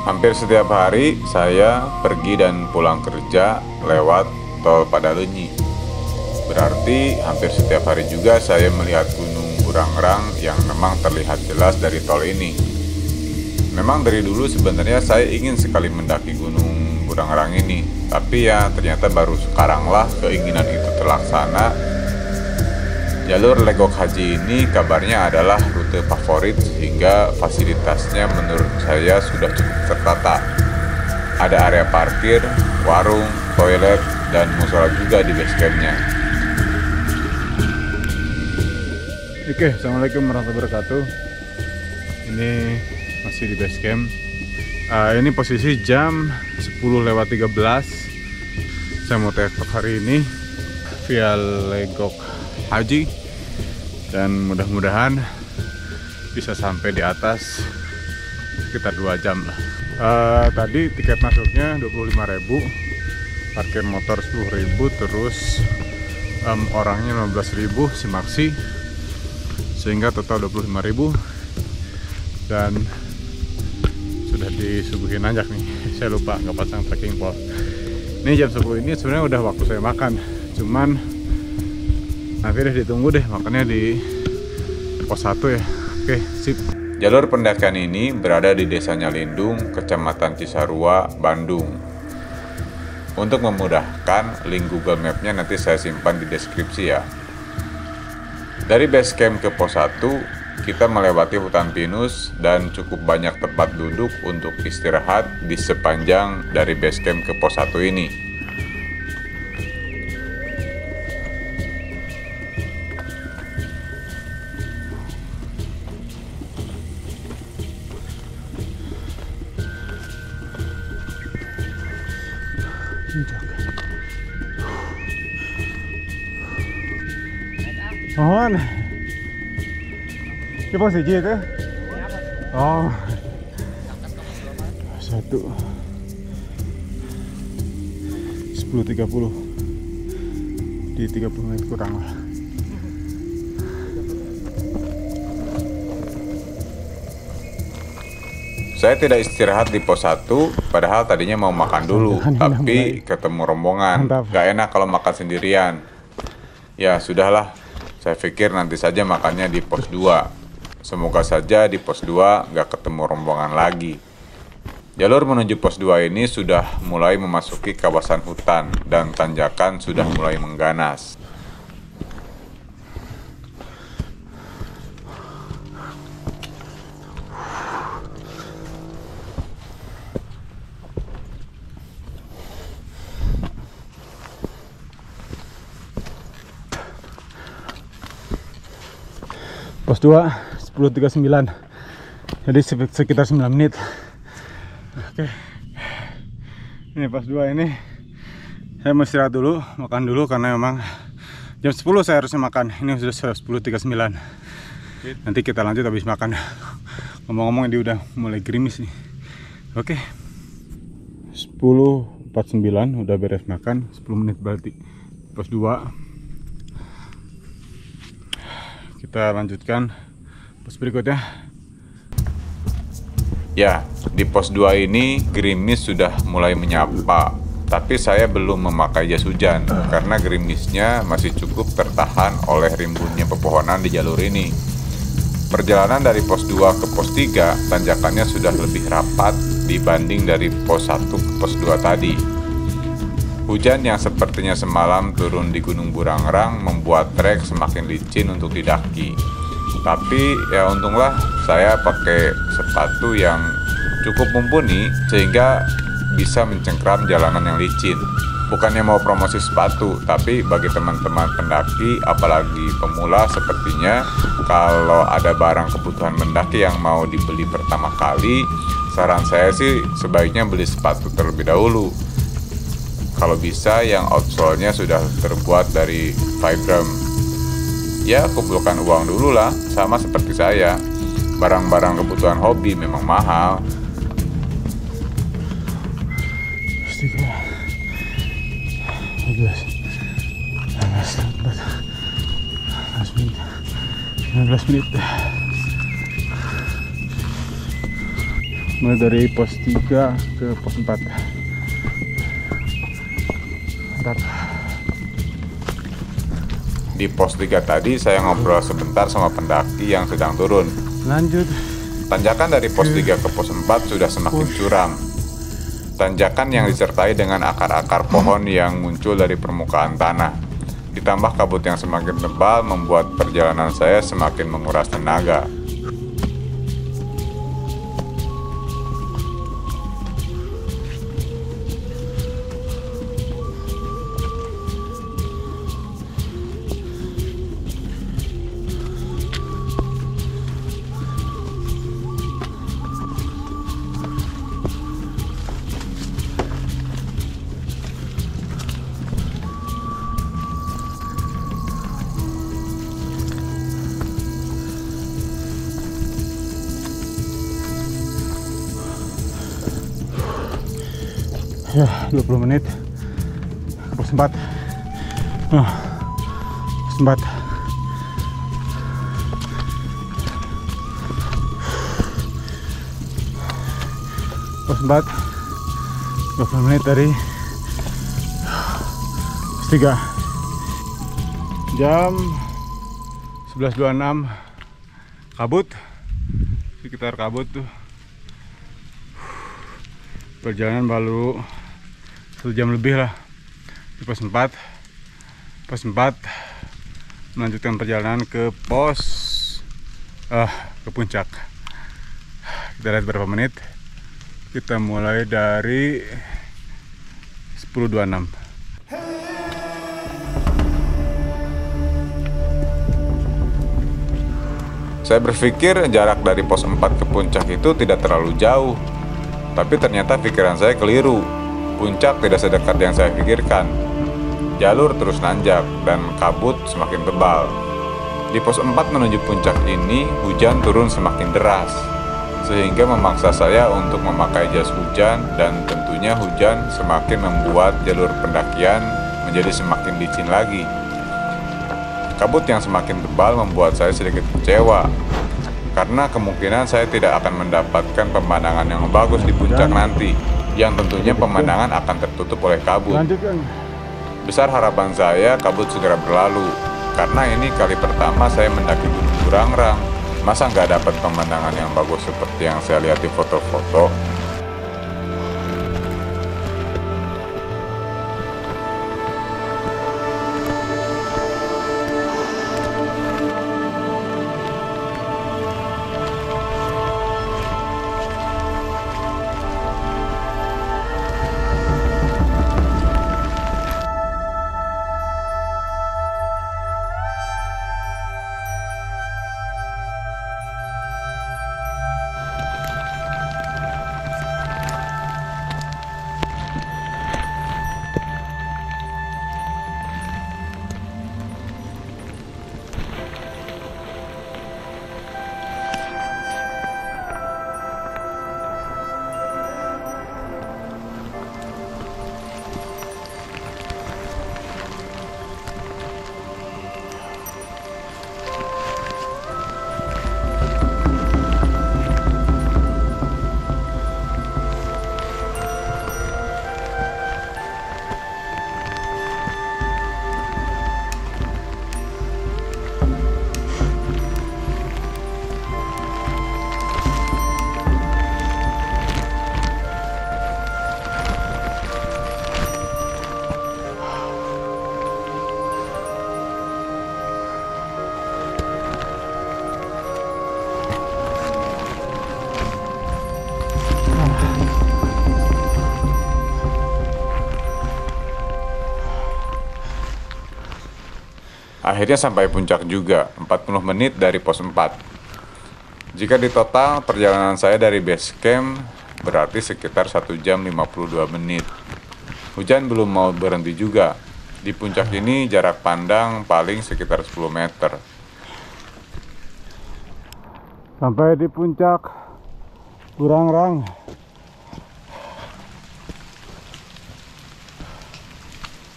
Hampir setiap hari saya pergi dan pulang kerja lewat tol Padalenyi. Berarti hampir setiap hari juga saya melihat Gunung Burangrang yang memang terlihat jelas dari tol ini. Memang dari dulu sebenarnya saya ingin sekali mendaki Gunung Burangrang ini, tapi ya ternyata baru sekaranglah keinginan itu terlaksana. Jalur Legok Haji ini kabarnya adalah rute favorit sehingga fasilitasnya menurut saya sudah cukup tertata. Ada area parkir, warung, toilet, dan mushola juga di base campnya. Oke, assalamualaikum warahmatullahi wabarakatuh. Ini masih di base camp. Ini posisi jam 10:13. Saya mau tektok hari ini via Legok Haji. Dan mudah-mudahan bisa sampai di atas sekitar 2 jam lah. Tadi tiket masuknya 25.000, parkir motor 10.000, terus orangnya 15.000 si maksi, sehingga total 25.000. Dan sudah disuguhin nanjak nih. Saya lupa nggak pasang tracking pole. Ini jam 10 ini sebenarnya udah waktu saya makan, cuman nanti deh ditunggu deh makannya di pos 1 ya. Oke, sip. Jalur pendakian ini berada di Desa Nyalindung, Kecamatan Cisarua, Bandung. Untuk memudahkan, link Google Map-nya nanti saya simpan di deskripsi ya. Dari base camp ke pos 1, kita melewati hutan pinus dan cukup banyak tempat duduk untuk istirahat di sepanjang dari base camp ke pos 1 ini. Mohon. Ini posisi itu? Oh. 10.30 di 30 menit kurang lah. Saya tidak istirahat di pos 1, padahal tadinya mau makan dulu, tapi ketemu rombongan. Gak enak kalau makan sendirian. Ya sudahlah, saya pikir nanti saja makannya di pos 2. Semoga saja di pos 2 gak ketemu rombongan lagi. Jalur menuju pos 2 ini sudah mulai memasuki kawasan hutan dan tanjakan sudah mulai mengganas. Pos 2 10.39, jadi sekitar 9 menit. Oke, ini pos 2 ini saya mau istirahat dulu, makan dulu, karena memang jam 10 saya harusnya makan. Ini sudah 10.39. Nanti kita lanjut habis makan. Ngomong-ngomong ini udah mulai gerimis nih. Oke, 10.49 udah beres makan, 10 menit berarti pos 2. Kita lanjutkan pos berikutnya. Ya, di pos 2 ini gerimis sudah mulai menyapa, tapi saya belum memakai jas hujan karena gerimisnya masih cukup tertahan oleh rimbunnya pepohonan di jalur ini. Perjalanan dari pos 2 ke pos 3 tanjakannya sudah lebih rapat dibanding dari pos 1 ke pos 2 tadi. Hujan yang sepertinya semalam turun di Gunung Burangrang membuat trek semakin licin untuk didaki. Tapi ya untunglah saya pakai sepatu yang cukup mumpuni sehingga bisa mencengkram jalanan yang licin. Bukannya mau promosi sepatu, tapi bagi teman-teman pendaki, apalagi pemula sepertinya, kalau ada barang kebutuhan mendaki yang mau dibeli pertama kali, saran saya sih sebaiknya beli sepatu terlebih dahulu. Kalau bisa yang outsole-nya sudah terbuat dari Vibram. Ya kumpulkan uang dulu lah, sama seperti saya. Barang-barang kebutuhan hobi memang mahal. 15 menit. mulai dari pos 3 ke pos 4. Mantap. Di pos 3 tadi saya ngobrol sebentar sama pendaki yang sedang turun. Lanjut. Tanjakan dari pos 3 ke pos 4 sudah semakin curam. Tanjakan yang disertai dengan akar-akar pohon yang muncul dari permukaan tanah. Ditambah kabut yang semakin tebal membuat perjalanan saya semakin menguras tenaga. Ya, 20 menit pos 4. Pos 4. Pos 4. 20 menit dari pos 3. Jam 11.26. Kabut. Sekitar kabut tuh. Perjalanan baru 1 jam lebih lah di pos 4. Pos 4 melanjutkan perjalanan ke ke puncak. Kita lihat berapa menit. Kita mulai dari 10.26. Saya berpikir jarak dari pos 4 ke puncak itu tidak terlalu jauh. Tapi ternyata pikiran saya keliru. Puncak tidak sedekat yang saya pikirkan. Jalur terus nanjak dan kabut semakin tebal. Di pos 4 menuju puncak ini, hujan turun semakin deras, sehingga memaksa saya untuk memakai jas hujan, dan tentunya hujan semakin membuat jalur pendakian menjadi semakin licin lagi. Kabut yang semakin tebal membuat saya sedikit kecewa, karena kemungkinan saya tidak akan mendapatkan pemandangan yang bagus di puncak nanti, yang tentunya pemandangan akan tertutup oleh kabut. Besar harapan saya kabut segera berlalu, karena ini kali pertama saya mendaki Gunung Burangrang. Masa nggak dapat pemandangan yang bagus seperti yang saya lihat di foto-foto? Akhirnya sampai puncak juga, 40 menit dari pos 4. Jika ditotal, perjalanan saya dari base camp berarti sekitar 1 jam 52 menit. Hujan belum mau berhenti juga. Di puncak ini jarak pandang paling sekitar 10 meter. Sampai di puncak Burangrang.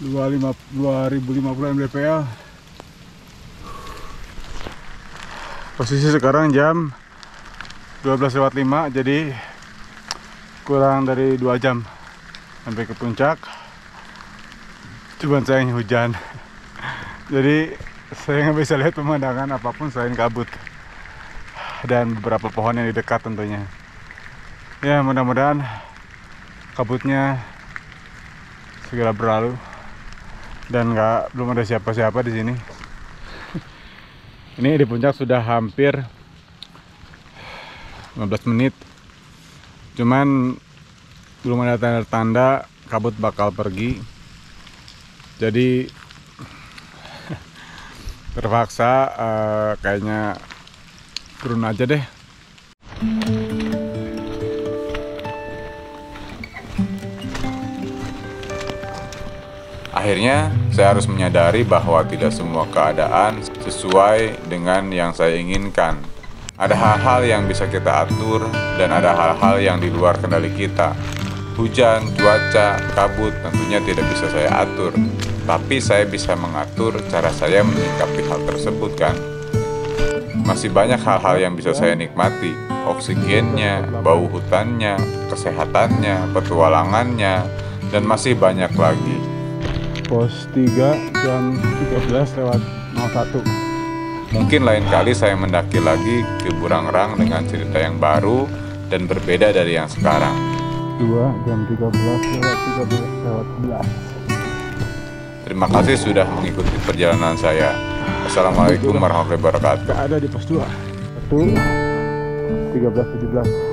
Rp 2050 mdpl. Posisi sekarang jam 12.05, jadi kurang dari 2 jam sampai ke puncak. Cuman sayang hujan. Jadi saya nggak bisa lihat pemandangan apapun selain kabut dan beberapa pohon yang di dekat tentunya. Ya, mudah-mudahan kabutnya segera berlalu dan belum ada siapa-siapa di sini. Ini di puncak sudah hampir 15 menit. Cuman belum ada tanda-tanda kabut bakal pergi. Jadi terpaksa kayaknya turun aja deh. Akhirnya saya harus menyadari bahwa tidak semua keadaan sesuai dengan yang saya inginkan. Ada hal-hal yang bisa kita atur dan ada hal-hal yang di luar kendali kita. Hujan, cuaca, kabut tentunya tidak bisa saya atur, tapi saya bisa mengatur cara saya menyikapi hal tersebut kan. Masih banyak hal-hal yang bisa saya nikmati, oksigennya, bau hutannya, kesehatannya, petualangannya, dan masih banyak lagi. Pos 3 jam 13:01. Mungkin lain kali saya mendaki lagi ke Burangrang dengan cerita yang baru dan berbeda dari yang sekarang. 2 jam 13:11. Terima kasih sudah mengikuti perjalanan saya. Assalamualaikum warahmatullahi wabarakatuh. Ada di pos 2. 1 13:17.